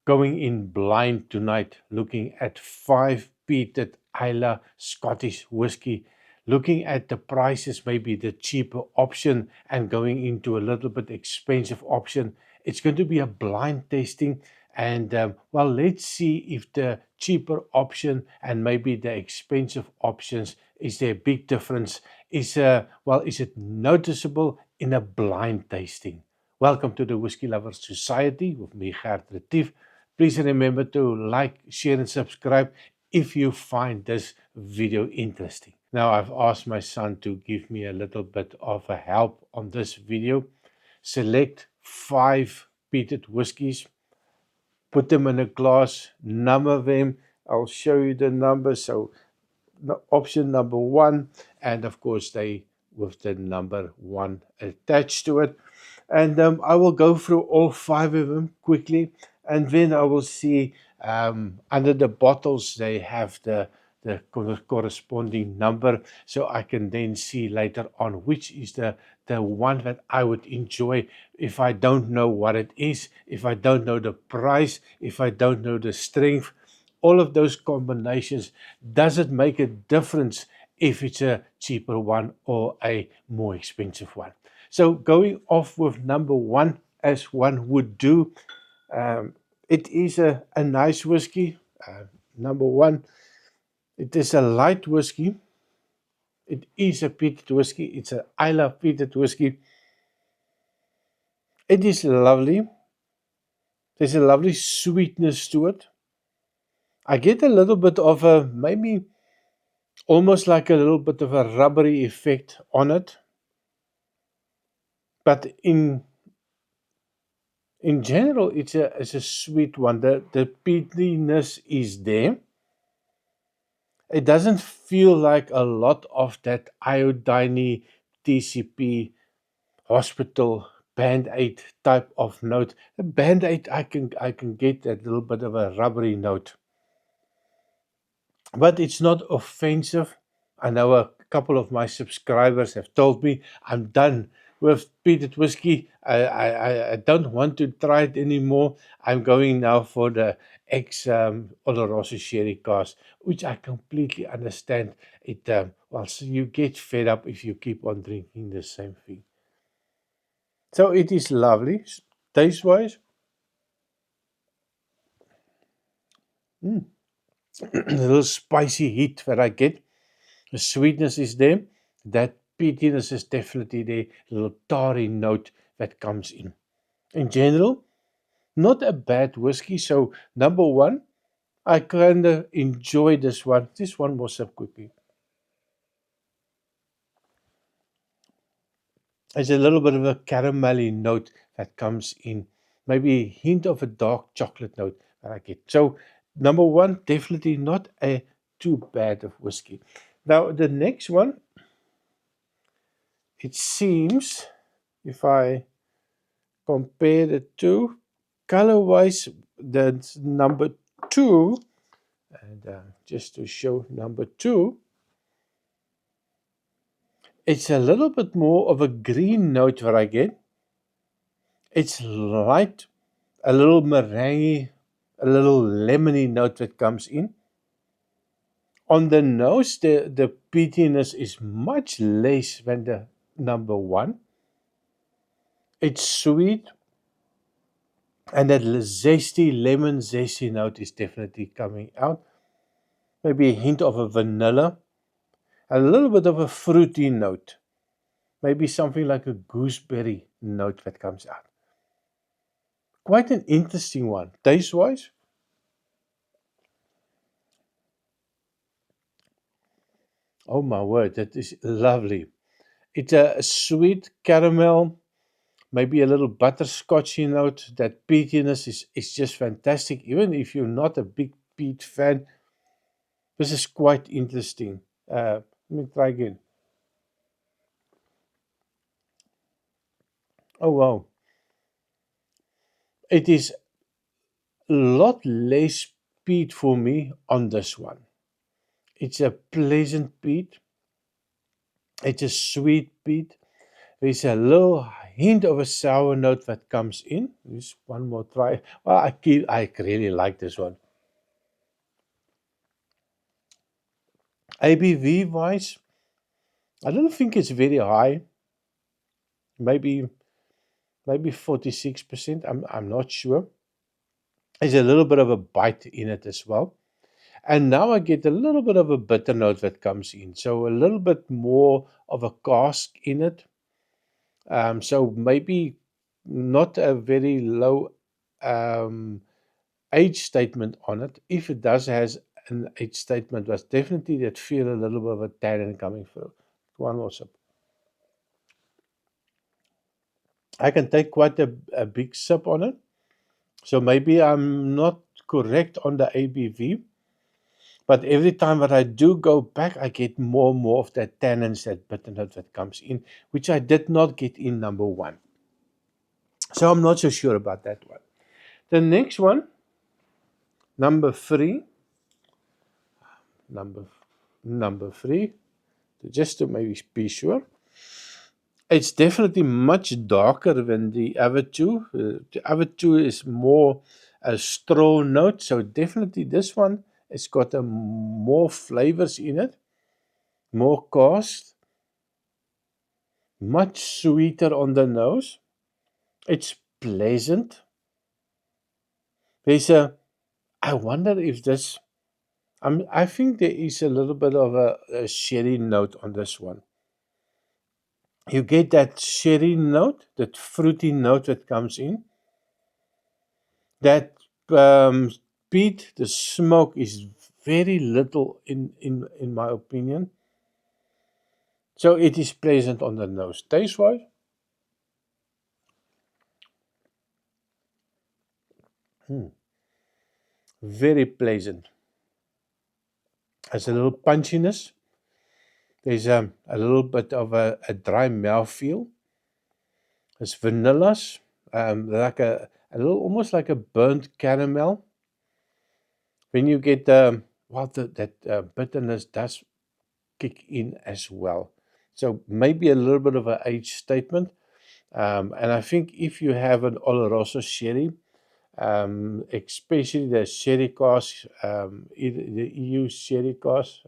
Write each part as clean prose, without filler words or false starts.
going in blind tonight, looking at 5-peated Islay Scottish whiskey, looking at the prices, maybe the cheaper option, and going into a little bit expensive option. It's going to be a blind tasting, and well, let's see if the cheaper option and maybe the expensive options, is there a big difference? Is it noticeable in a blind tasting? Welcome to the Whiskey Lovers Society with me, Gert Retief. Please remember to like, share, and subscribe if you find this video interesting. Now, I've asked my son to give me a little bit of a help on this video. Select 5 peated whiskies, put them in a glass, number them. I'll show you the numbers. So option number 1, and of course they with the number 1 attached to it. And I will go through all 5 of them quickly, and then I will see under the bottles they have the corresponding number, so I can then see later on which is the one that I would enjoy if I don't know what it is, if I don't know the price, if I don't know the strength. All of those combinations, does it make a difference if it's a cheaper one or a more expensive one? So going off with number 1, as one would do, it is a nice whiskey. Number 1, it is a light whiskey. It is a peated whiskey. It's an Islay peated whiskey. It is lovely. There's a lovely sweetness to it. I get a little bit of a, maybe almost like a little bit of a rubbery effect on it. But in general, it's a sweet one. The peatiness is there. It doesn't feel like a lot of that iodine, TCP, hospital, Band-Aid type of note. A Band-Aid, I can get that little bit of a rubbery note. But it's not offensive. I know a couple of my subscribers have told me I'm done with peated whiskey. I don't want to try it anymore. I'm going now for the Oloroso Sherry Cask, which I completely understand. It so you get fed up if you keep on drinking the same thing. So it is lovely, taste-wise. A little spicy heat that I get. The sweetness is there. That peatiness is definitely there. A little tarry note that comes in. In general, not a bad whiskey. So number 1, I kind of enjoy this one. This one was up quickly. There's a little bit of a caramelly note that comes in. Maybe a hint of a dark chocolate note that I get. So number 1, definitely not a too bad of whiskey. Now the next one, it seems, if I compare the two, color-wise, that's number 2, and just to show number 2, it's a little bit more of a green note that I get. It's light, a little meringue, a little lemony note that comes in. On the nose, the peatiness is much less than the number 1. It's sweet, and that zesty, lemon zesty note is definitely coming out. Maybe a hint of a vanilla, a little bit of a fruity note. Maybe something like a gooseberry note that comes out. Quite an interesting one. Taste-wise, oh my word, that is lovely. It's a sweet caramel, maybe a little butterscotchy note. That peatiness is just fantastic. Even if you're not a big peat fan, this is quite interesting. Let me try again. Oh wow. It is a lot less peat for me on this one. It's a pleasant peat. It's a sweet peat. There's a little hint of a sour note that comes in. Just one more try. Well, I really like this one. ABV wise, I don't think it's very high. Maybe 46%. I'm not sure. There's a little bit of a bite in it as well. And now I get a little bit of a bitter note that comes in. So a little bit more of a cask in it. So maybe not a very low um, age statement on it. If it does has an age statement, that's definitely that feel a little bit of a tannin coming through. One more sip. I can take quite a big sip on it. So maybe I'm not correct on the ABV, but every time that I do go back, I get more and more of that tannins, that bitter note that comes in, which I did not get in number one. So I'm not so sure about that one. The next one, number three, number number three, just to maybe be sure. It's definitely much darker than the other two. The other two is more a straw note, so definitely this one has got more flavors in it, more cask, much sweeter on the nose. It's pleasant. There's a. I wonder if this. I think there is a little bit of a sherry note on this one. You get that sherry note, that fruity note that comes in. That peat, the smoke is very little in my opinion. So it is pleasant on the nose. Taste wise, very pleasant. Has a little punchiness. There's a little bit of a dry mouthfeel. It's vanillas, like a little, almost like a burnt caramel. When you get that bitterness does kick in as well. So maybe a little bit of an age statement. And I think if you have an Oloroso sherry, especially the sherry cask, the EU sherry cask,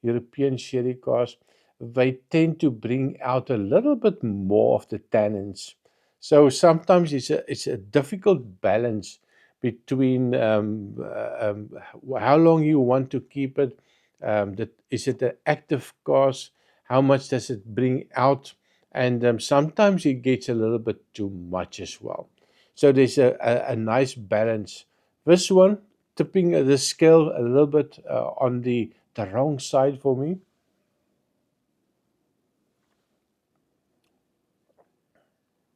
European sherry cask, they tend to bring out a little bit more of the tannins. So sometimes it's a difficult balance between how long you want to keep it. Is it an active cask? How much does it bring out? And sometimes it gets a little bit too much as well. So there's a nice balance. This one, tipping the scale a little bit on the wrong side for me.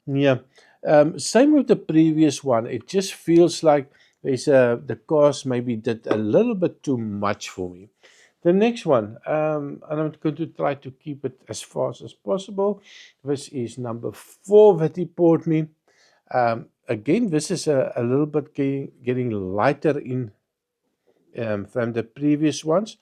Yeah. Same with the previous one. It just feels like the cost maybe did a little bit too much for me. The next one, and I'm going to try to keep it as fast as possible. This is number four that he poured me. Again, this is a little bit getting lighter in from the previous ones.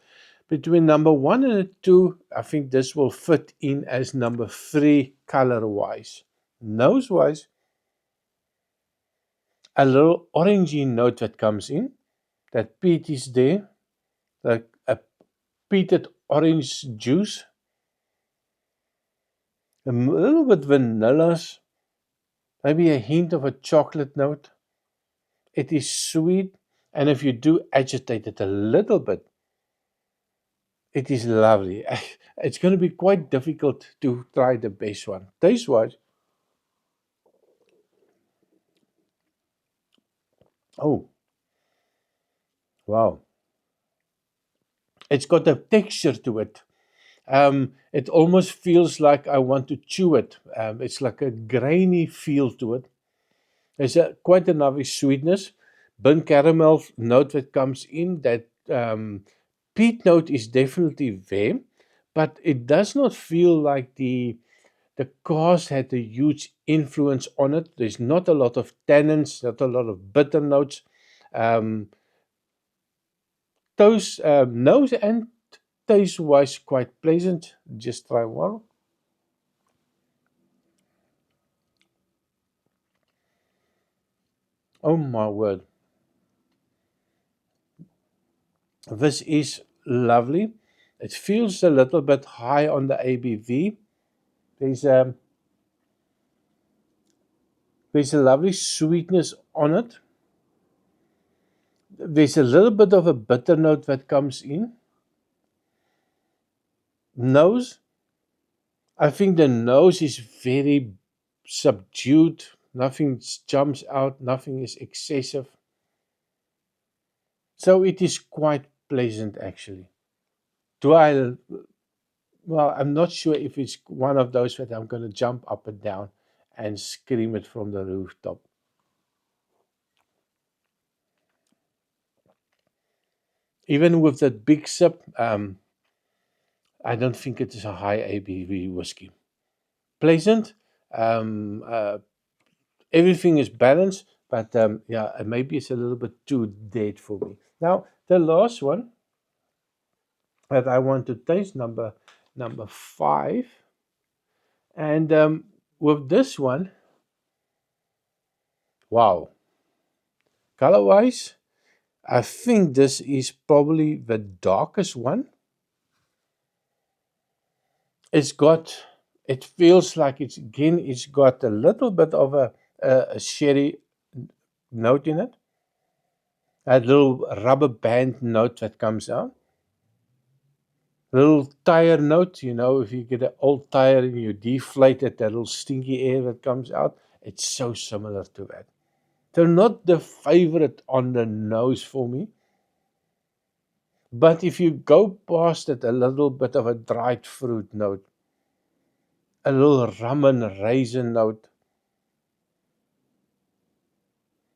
Between number one and two, I think this will fit in as number three color wise. Nose wise, a little orangey note that comes in. That peat is there, like a peated orange juice, a little bit vanillas, maybe a hint of a chocolate note. It is sweet, and if you do agitate it a little bit, it is lovely. It's going to be quite difficult to try the best one. Taste wise, oh, wow. It's got a texture to it. It almost feels like I want to chew it. It's like a grainy feel to it. There's quite a nice sweetness. Burnt caramel note that comes in. That peat note is definitely there, but it does not feel like the cause had a huge influence on it. There's not a lot of tannins, not a lot of bitter notes. Um, those nose and taste wise quite pleasant. Just try one. Oh my word. This is lovely. It feels a little bit high on the ABV. There's a there's a lovely sweetness on it. There's a little bit of a bitter note that comes in. Nose, I think the nose is very subdued. Nothing jumps out, nothing is excessive. So it is quite pleasant actually. Do I, well, I'm not sure if it's one of those that I'm going to jump up and down and scream it from the rooftop. Even with that big sip, I don't think it is a high ABV whiskey. Pleasant, um, uh, everything is balanced, but yeah, maybe it's a little bit too dead for me. Now, the last one that I want to taste, number 5, and with this one, wow, color-wise, I think this is probably the darkest one. It's got, it feels like it's got a little bit of a sherry note in it, a little rubber band note that comes out. Little tire note, if you get an old tire and you deflate it, that little stinky air that comes out, it's so similar to that. They're not the favorite on the nose for me, but if you go past it, a little bit of a dried fruit note, a little rum and raisin note.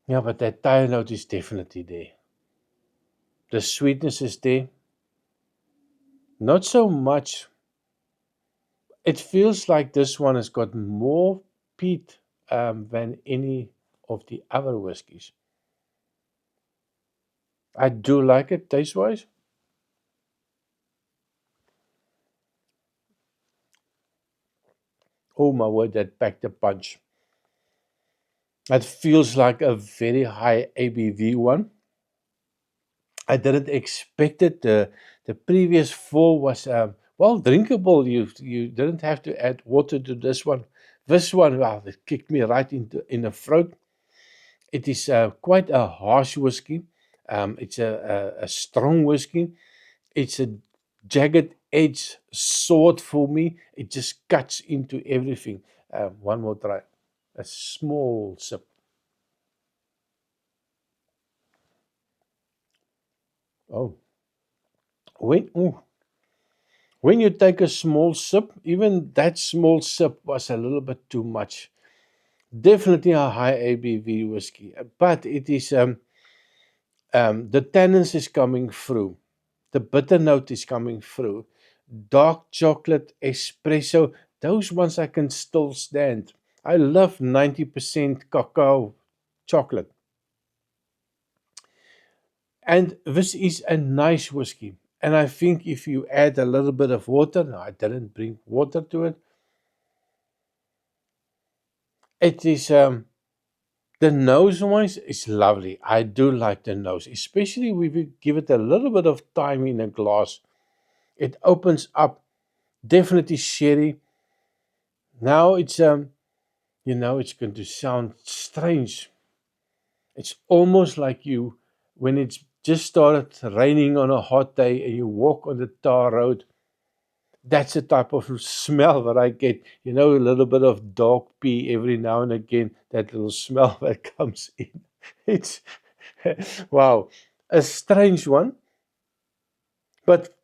Yeah, but that tire note is definitely there. The sweetness is there. Not so much. It feels like this one has got more peat than any of the other whiskies. I do like it taste wise. Oh my word, that packed a punch. It feels like a very high ABV one. I didn't expect it. The previous 4 was well drinkable. You didn't have to add water to this one. This one, well, it kicked me right in the throat. It is quite a harsh whiskey. It's a strong whiskey. It's a jagged edge sword for me. It just cuts into everything. One more try. A small sip. Oh, when when you take a small sip, even that small sip was a little bit too much. Definitely a high ABV whiskey, but it is the tannins is coming through. The bitter note is coming through. Dark chocolate, espresso, those ones I can still stand. I love 90% cacao chocolate. And this is a nice whiskey. And I think if you add a little bit of water, no, I didn't bring water to it. It is the nose wise is lovely. I do like the nose, especially if you give it a little bit of time in a glass. It opens up. Definitely sherry. Now it's going to sound strange. It's almost like you when it's just started raining on a hot day and you walk on the tar road. That's the type of smell that I get. A little bit of dog pee every now and again. That little smell that comes in. It's wow, a strange one, but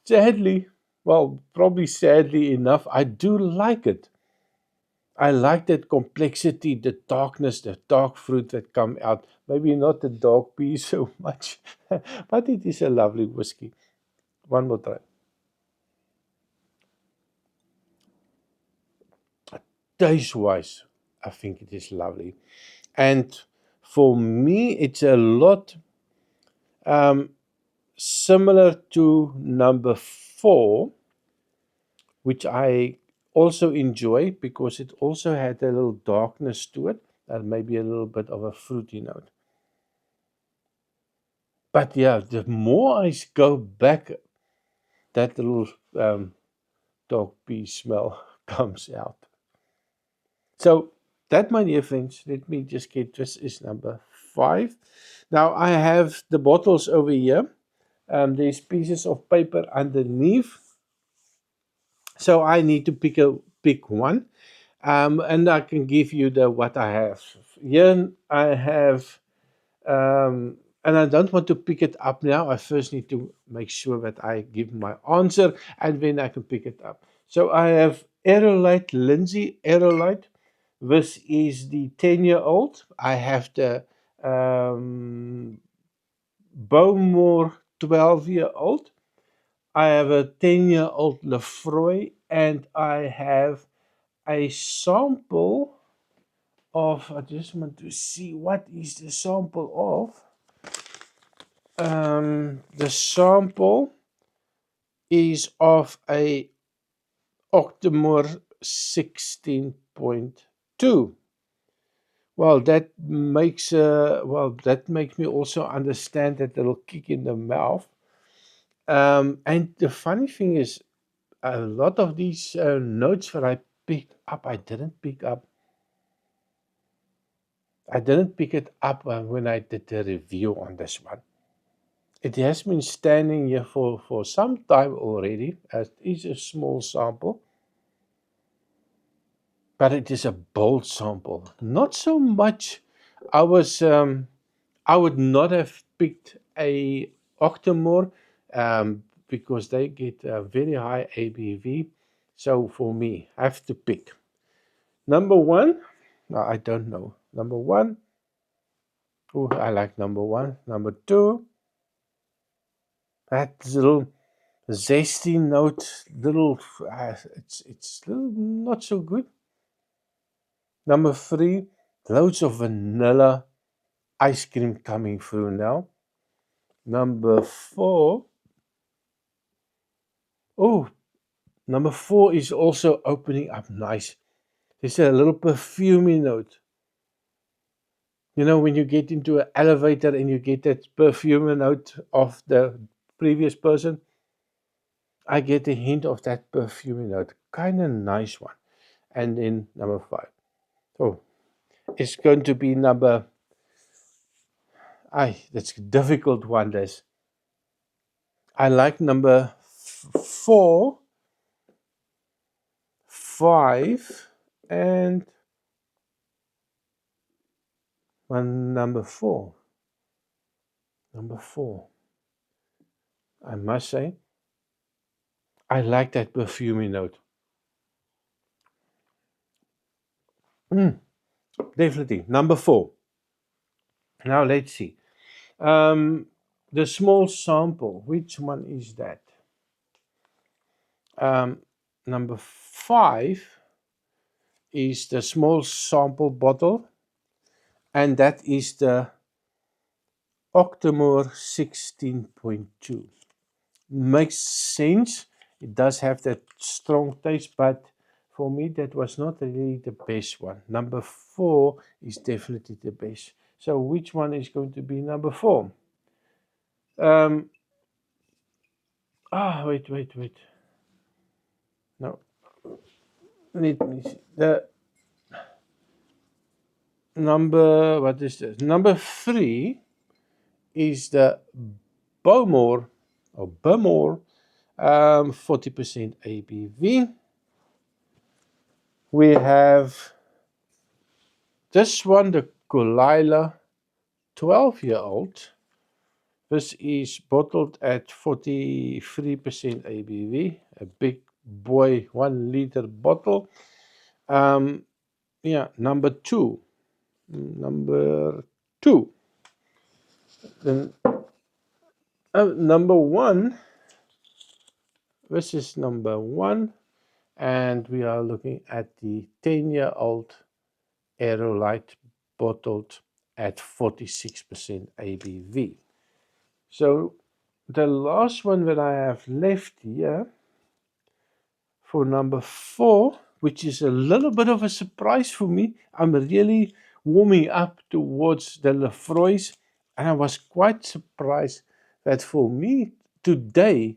sadly, well, probably sadly enough, I do like it. I like that complexity, the darkness, the dark fruit that come out. Maybe not the dog pee so much, but it is a lovely whiskey. One more try. Taste wise, I think it is lovely. And for me, it's a lot um, similar to number 4, which I also enjoy because it also had a little darkness to it. maybe a little bit of a fruity note. But yeah, the more I go back, that little dog pee smell comes out. So that, my dear friends, let me just get, this is number 5. Now I have the bottles over here. There's pieces of paper underneath, so I need to pick one, and I can give you the what I have. Here I have, and I don't want to pick it up now. I first need to make sure that I give my answer, and then I can pick it up. So I have Aerolite, Lindsay Aerolite. This is the 10-year-old. I have the Bowmore 12-year-old. I have a 10-year-old Lefroy, and I have a sample of, I just want to see what is the sample of. The sample is of a Octomore 16.2. Well, that makes me also understand that little kick in the mouth. And the funny thing is, a lot of these notes that I picked up, I didn't pick it up when I did the review on this one. It has been standing here for some time already, as it is a small sample, but it is a bold sample. Not so much. I would not have picked a Octomore because they get a very high ABV. So for me, I have to pick. Number 1, no, I don't know. Number 1, oh, I like number 1. Number 2, that little zesty note, it's little not so good. Number 3, loads of vanilla ice cream coming through now. Number 4, oh, number 4 is also opening up nice. There's a little perfumey note. You know, when you get into an elevator and you get that perfume note of the previous person, I get a hint of that perfume note. Kind of nice one. And then number 5. Oh, it's going to be number... that's a difficult one, this. I like number 4, 5, and number 4. Number 4. I must say, I like that perfumey note. Definitely. Number 4. Now let's see. The small sample, which one is that? Number 5 is the small sample bottle, and that is the Octomore 16.2. Makes sense. It does have that strong taste, but for me that was not really the best one. Number 4 is definitely the best. So which one is going to be number 4? Wait. No. Let me see. The number, what is this? Number 3 is the Bowmore 40% ABV. We have this one, the Kulila 12-year-old. This is bottled at 43% ABV, a big boy 1 liter bottle. Number 2. Then number 1. This is number 1, and we are looking at the 10-year-old Aerolite bottled at 46% ABV. So the last one that I have left here for number 4, which is a little bit of a surprise for me. I'm really warming up towards the Lefroy's, and I was quite surprised that for me today,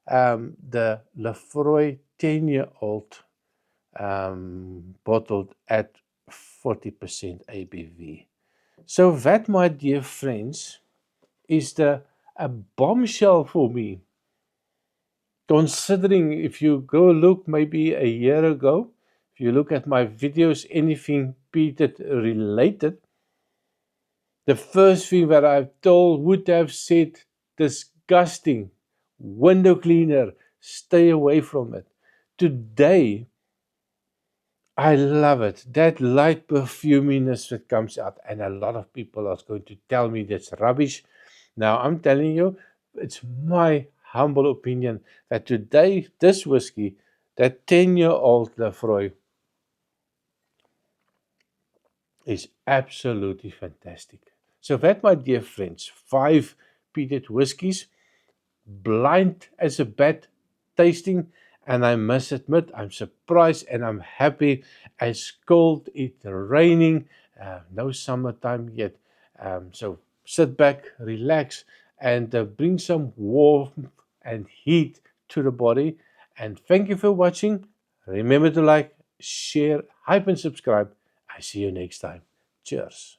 the Lefroy 10-year-old bottled at 40% ABV. So that, my dear friends, is a bombshell for me. Considering if you go look maybe a year ago, if you look at my videos, anything peated related, the first thing that I've told would have said, disgusting, window cleaner, stay away from it. Today, I love it. That light perfuminess that comes out, and a lot of people are going to tell me that's rubbish. Now, I'm telling you, it's my humble opinion that today, this whiskey, that 10-year-old Lefroy, is absolutely fantastic. So that, my dear friends, 5 peated whiskies, blind as a bat tasting, and I must admit I'm surprised and I'm happy. It's cold, it's raining, no summertime yet. So sit back, relax, and bring some warmth and heat to the body. And thank you for watching. Remember to like, share, hype, and subscribe. I see you next time. Cheers.